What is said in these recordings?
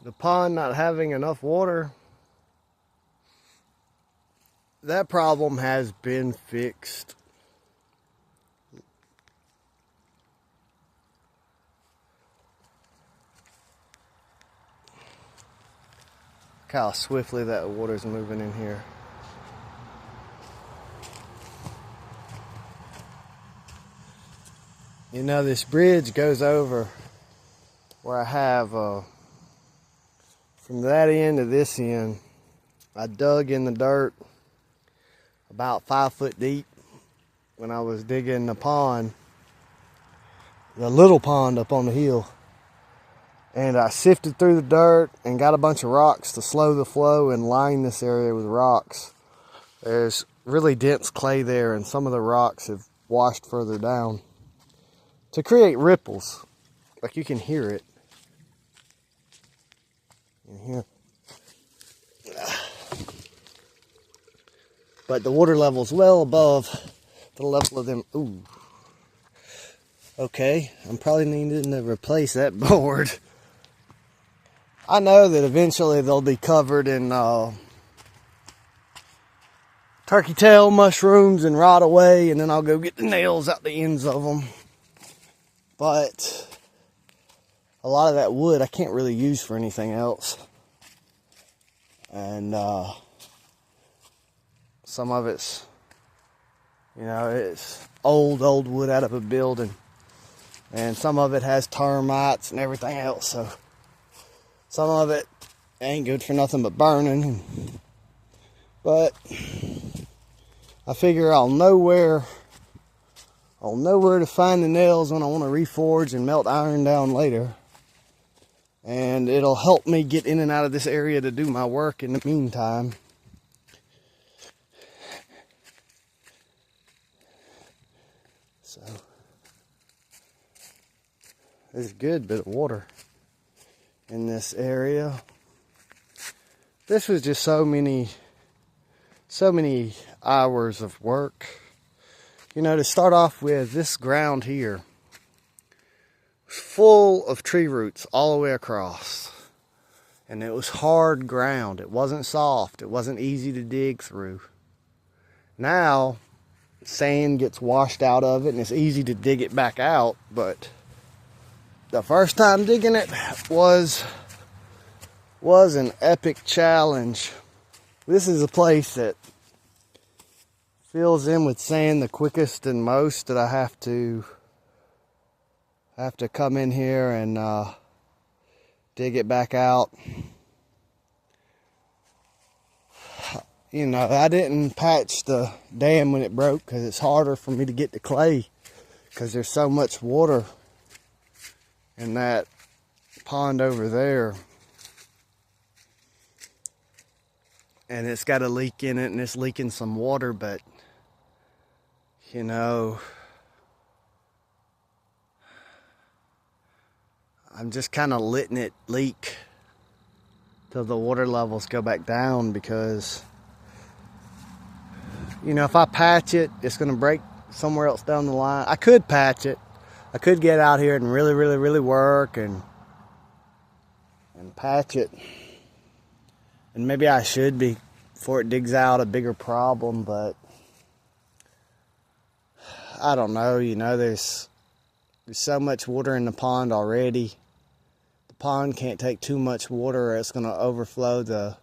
The pond not having enough water, that problem has been fixed. Look how swiftly that water's moving in here. You know, this bridge goes over where I have, from that end to this end, I dug in the dirt about 5 foot deep when I was digging the pond, the little pond up on the hill. And I sifted through the dirt and got a bunch of rocks to slow the flow and line this area with rocks. There's really dense clay there, and some of the rocks have washed further down to create ripples. Like you can hear it. You can hear. But the water level's well above the level of them. Ooh. Okay, I'm probably needing to replace that board. I know that eventually they'll be covered in turkey tail mushrooms and rot away, and then I'll go get the nails out the ends of them. But a lot of that wood I can't really use for anything else. And some of it's, you know, it's old wood out of a building. And some of it has termites and everything else, so some of it ain't good for nothing but burning. But I figure I'll know where to find the nails when I want to reforge and melt iron down later. And it'll help me get in and out of this area to do my work in the meantime. So there's a good bit of water in this area. This was just so many hours of work. You know, to start off with, this ground here was full of tree roots all the way across. And it was hard ground. It wasn't soft. It wasn't easy to dig through. Now, sand gets washed out of it and it's easy to dig it back out, but the first time digging it was an epic challenge. This is a place that fills in with sand the quickest and most, that I have to come in here and dig it back out. You know, I didn't patch the dam when it broke because it's harder for me to get the clay because there's so much water in that pond over there. And it's got a leak in it and it's leaking some water, but you know, I'm just kind of letting it leak till the water levels go back down, because you know, if I patch it, it's going to break somewhere else down the line. I could patch it. I could get out here and really work and patch it. And maybe I should be before it digs out a bigger problem, but I don't know. You know, there's so much water in the pond already. The pond can't take too much water or it's going to overflow the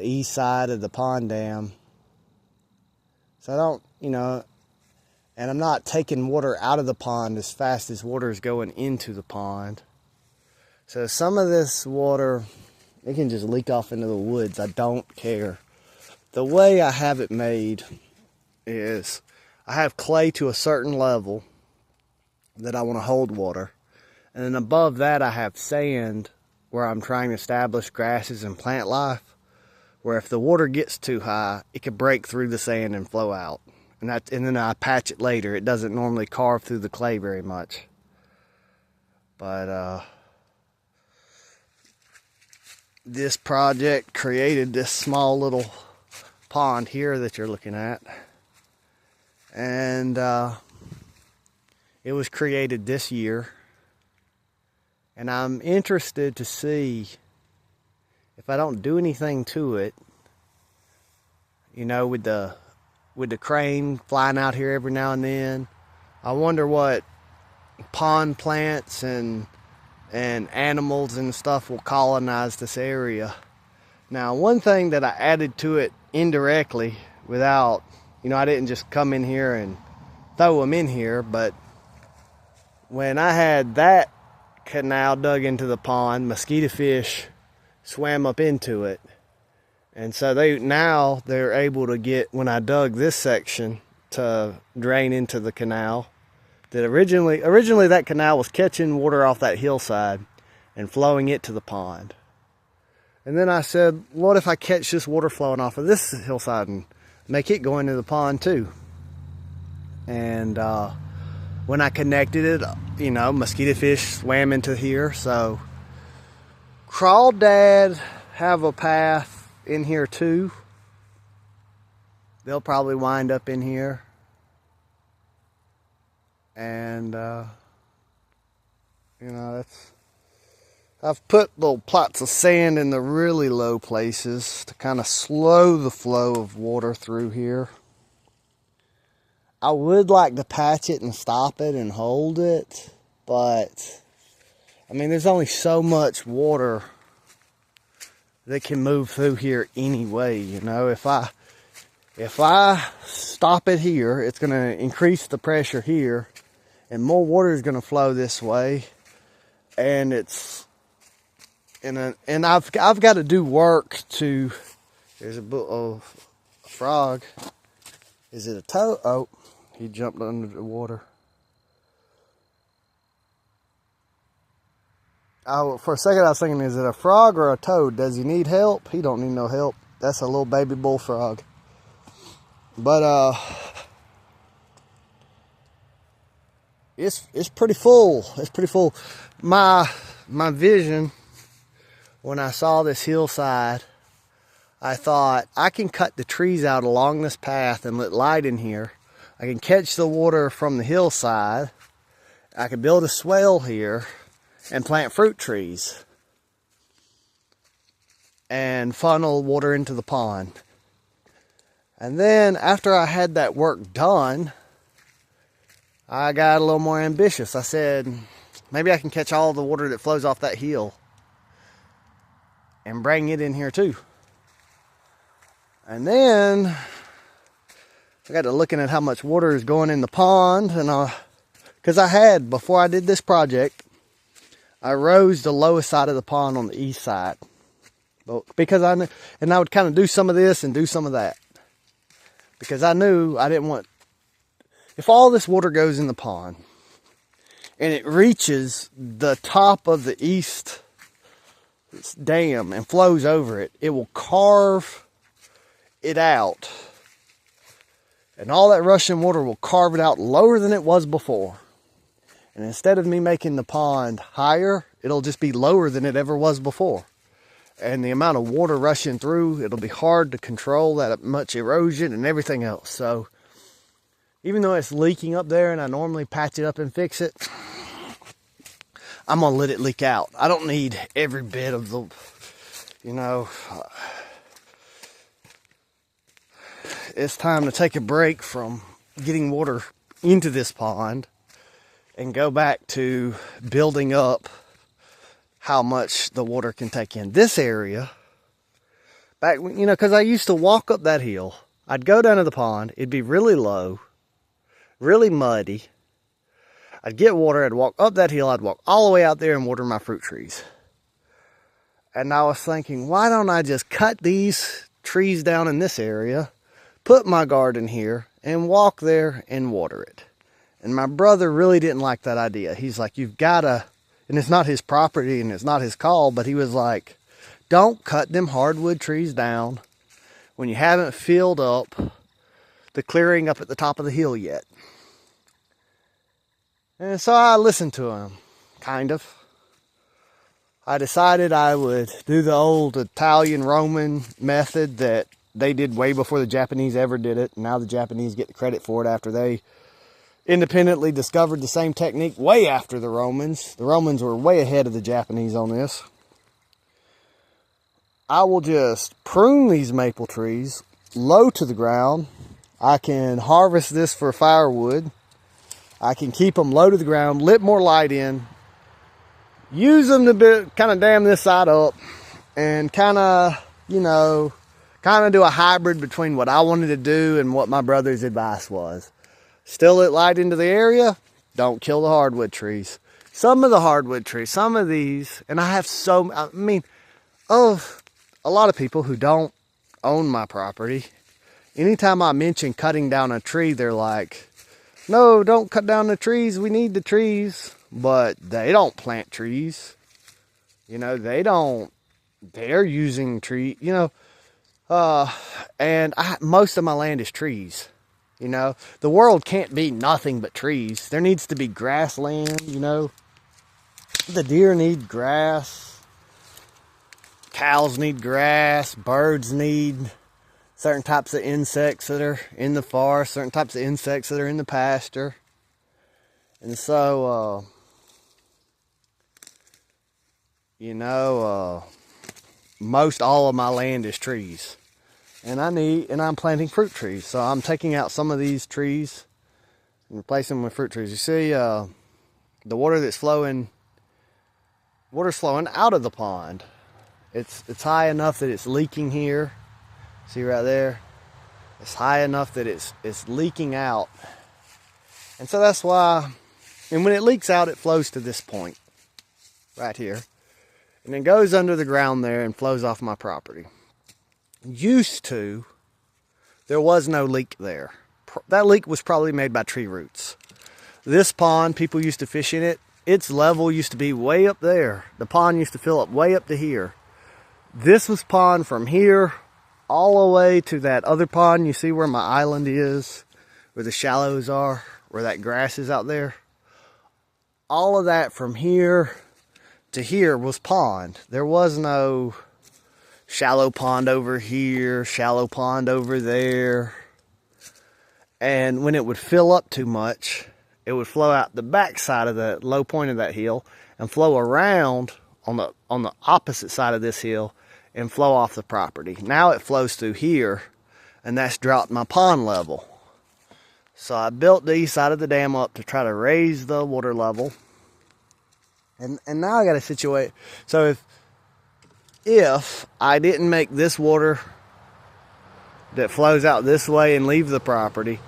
east side of the pond dam. So I don't, you know, and I'm not taking water out of the pond as fast as water is going into the pond. So some of this water, it can just leak off into the woods. I don't care. The way I have it made is I have clay to a certain level that I want to hold water. And then above that I have sand where I'm trying to establish grasses and plant life, where if the water gets too high, it could break through the sand and flow out. And then I patch it later. It doesn't normally carve through the clay very much. But this project created this small little pond here that you're looking at. And it was created this year. And I'm interested to see if I don't do anything to it, you know, with the crane flying out here every now and then. I wonder what pond plants and animals and stuff will colonize this area. Now, one thing that I added to it indirectly without, you know, I didn't just come in here and throw them in here, but when I had that canal dug into the pond, mosquito fish swam up into it. And so they're able to get, when I dug this section to drain into the canal, that originally that canal was catching water off that hillside and flowing it to the pond. And then I said, what if I catch this water flowing off of this hillside and make it go into the pond too? And when I connected it, you know, mosquito fish swam into here. So crawdad have a path in here too. They'll probably wind up in here. And, you know, I've put little plots of sand in the really low places to kind of slow the flow of water through here. I would like to patch it and stop it and hold it, but, I mean, there's only so much water that can move through here anyway, you know. If I stop it here, it's going to increase the pressure here, and more water is going to flow this way, and I've got to do work to. There's a frog. Is it a toad? Oh, he jumped under the water. For a second I was thinking, is it a frog or a toad? Does he need help? He don't need no help. That's a little baby bullfrog. But it's pretty full. It's pretty full. My vision when I saw this hillside, I thought I can cut the trees out along this path and let light in here. I can catch the water from the hillside. I can build a swale here and plant fruit trees and funnel water into the pond. And then after I had that work done, I got a little more ambitious. I said, maybe I can catch all the water that flows off that hill and bring it in here too. And then I got to looking at how much water is going in the pond, and because before I did this project, I rose the lowest side of the pond on the east side, because I would kind of do some of this and do some of that, because I knew I didn't want, if all this water goes in the pond and it reaches the top of the east dam and flows over it, it will carve it out, and all that rushing water will carve it out lower than it was before. And instead of me making the pond higher, it'll just be lower than it ever was before. And the amount of water rushing through, it'll be hard to control that much erosion and everything else. So even though it's leaking up there and I normally patch it up and fix it, I'm going to let it leak out. I don't need every bit of the, you know, it's time to take a break from getting water into this pond and go back to building up how much the water can take in this area. Back, you know, because I used to walk up that hill. I'd go down to the pond. It'd be really low, really muddy. I'd get water. I'd walk up that hill. I'd walk all the way out there and water my fruit trees. And I was thinking, why don't I just cut these trees down in this area, put my garden here, and walk there and water it? And my brother really didn't like that idea. He's like, you've got to, and it's not his property and it's not his call, but he was like, don't cut them hardwood trees down when you haven't filled up the clearing up at the top of the hill yet. And so I listened to him, kind of. I decided I would do the old Italian Roman method that they did way before the Japanese ever did it. Now the Japanese get the credit for it after they independently discovered the same technique way after the Romans. The Romans were way ahead of the Japanese on this. I will just prune these maple trees low to the ground. I can harvest this for firewood. I can keep them low to the ground, let more light in, use them to kind of dam this side up, and kind of, you know, do a hybrid between what I wanted to do and what my brother's advice was. Still let light into the area, don't kill the hardwood trees. Some of the hardwood trees, some of these, and I have a lot of people who don't own my property, anytime I mention cutting down a tree, they're like, no, don't cut down the trees, we need the trees. But they don't plant trees. You know, they're using tree, you know, and most of my land is trees. You know, the world can't be nothing but trees. There needs to be grassland, you know. The deer need grass. Cows need grass. Birds need certain types of insects that are in the forest, certain types of insects that are in the pasture. And so, you know, most all of my land is trees. And I'm planting fruit trees. So I'm taking out some of these trees and replacing them with fruit trees. You see, the water's flowing out of the pond. It's high enough that it's leaking here. See right there? It's high enough that it's leaking out. And so that's why, and when it leaks out, it flows to this point right here. And it goes under the ground there and flows off my property. Used to, there was no leak there. That leak was probably made by tree roots. This pond, people used to fish in it. Its level used to be way up there. The pond used to fill up way up to here. This was pond from here all the way to that other pond. You see where my island is, where the shallows are, where that grass is out there. All of that from here to here was pond. There was no shallow pond over here, shallow pond over there. And when it would fill up too much, it would flow out the back side of the low point of that hill and flow around on the opposite side of this hill and flow off the property. Now it flows through here, and that's dropped my pond level. So I built the east side of the dam up to try to raise the water level. And now I got to situate. So if I didn't make this water that flows out this way and leave the property,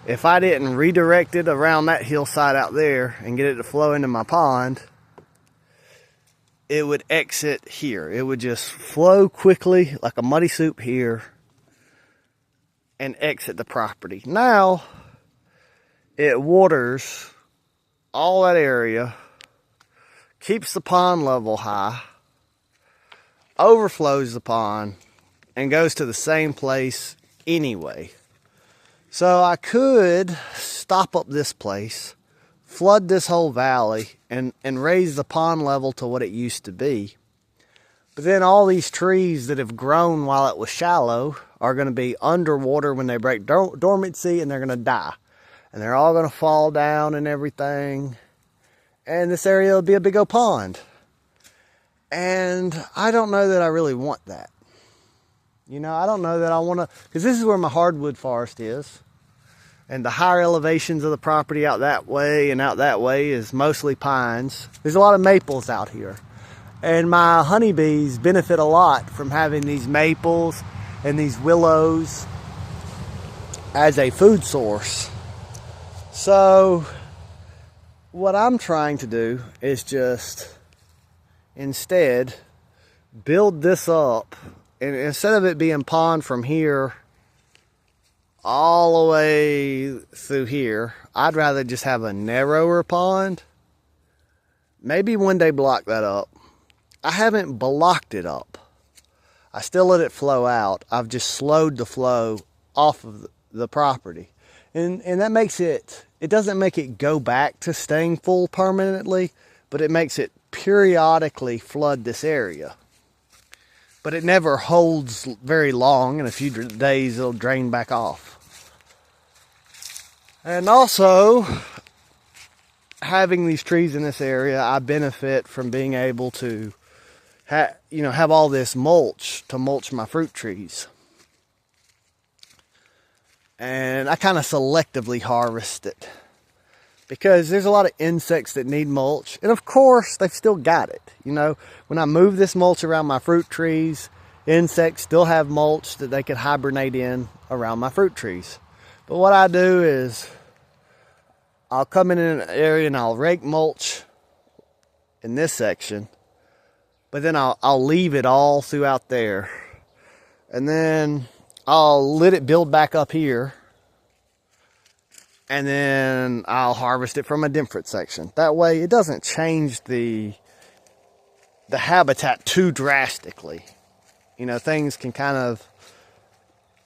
if I didn't redirect it around that hillside out there and get it to flow into my pond, it would exit here. It would just flow quickly like a muddy soup here and exit the property. Now it waters all that area, keeps the pond level high, overflows the pond, and goes to the same place anyway. So I could stop up this place, flood this whole valley, and raise the pond level to what it used to be. But then all these trees that have grown while it was shallow are going to be underwater when they break dormancy, and they're going to die. And they're all going to fall down and everything. And this area will be a big old pond. And I don't know that I really want that. You know, I don't know that I want to, because this is where my hardwood forest is. And the higher elevations of the property out that way and out that way is mostly pines. There's a lot of maples out here. And my honeybees benefit a lot from having these maples and these willows as a food source. So what I'm trying to do is just instead build this up, and instead of it being pond from here all the way through here, I'd rather just have a narrower pond. Maybe one day block that up. I haven't blocked it up. I still let it flow out. I've just slowed the flow off of the property. And that makes it doesn't make it go back to staying full permanently, but it makes it periodically flood this area. But it never holds very long. In a few days, it'll drain back off. And also, having these trees in this area, I benefit from being able to have all this mulch to mulch my fruit trees. And I kind of selectively harvest it because there's a lot of insects that need mulch. And of course, they've still got it. When I move this mulch around my fruit trees, insects still have mulch that they could hibernate in around my fruit trees. But what I do is I'll come in an area and I'll rake mulch in this section, but then I'll leave it all throughout there. And then I'll let it build back up here. And then I'll harvest it from a different section. That way it doesn't change the habitat too drastically. Things can kind of,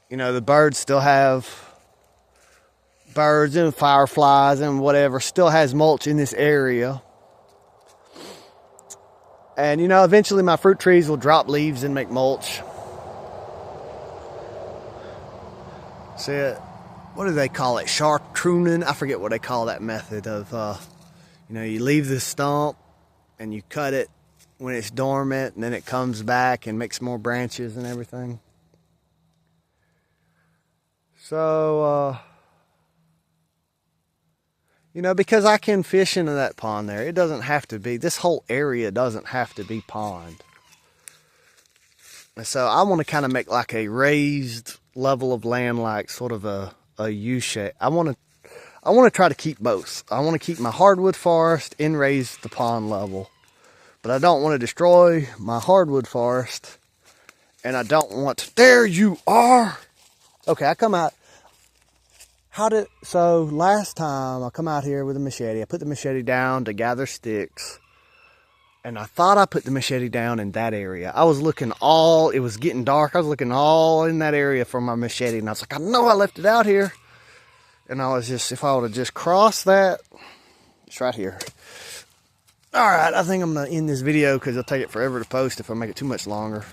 the birds still have, birds and fireflies and whatever still has mulch in this area. And eventually my fruit trees will drop leaves and make mulch. See, what do they call it? Chartreusing? I forget what they call that method of, you leave the stump and you cut it when it's dormant, and then it comes back and makes more branches and everything. So, because I can fish into that pond there, it doesn't have to be, this whole area doesn't have to be pond. And so I want to kind of make like a raised level of land, like sort of a U shape. I want to try to keep both. I want to keep my hardwood forest and raise the pond level. But I don't want to destroy my hardwood forest. And I don't want to, there you are. Okay, I come out. So last time I come out here with a machete, I put the machete down to gather sticks. And I thought I put the machete down in that area. I was looking it was getting dark. I was looking all in that area for my machete. And I was like, I know I left it out here. And I was just, if I would have just crossed that, it's right here. All right, I think I'm going to end this video because it'll take it forever to post if I make it too much longer.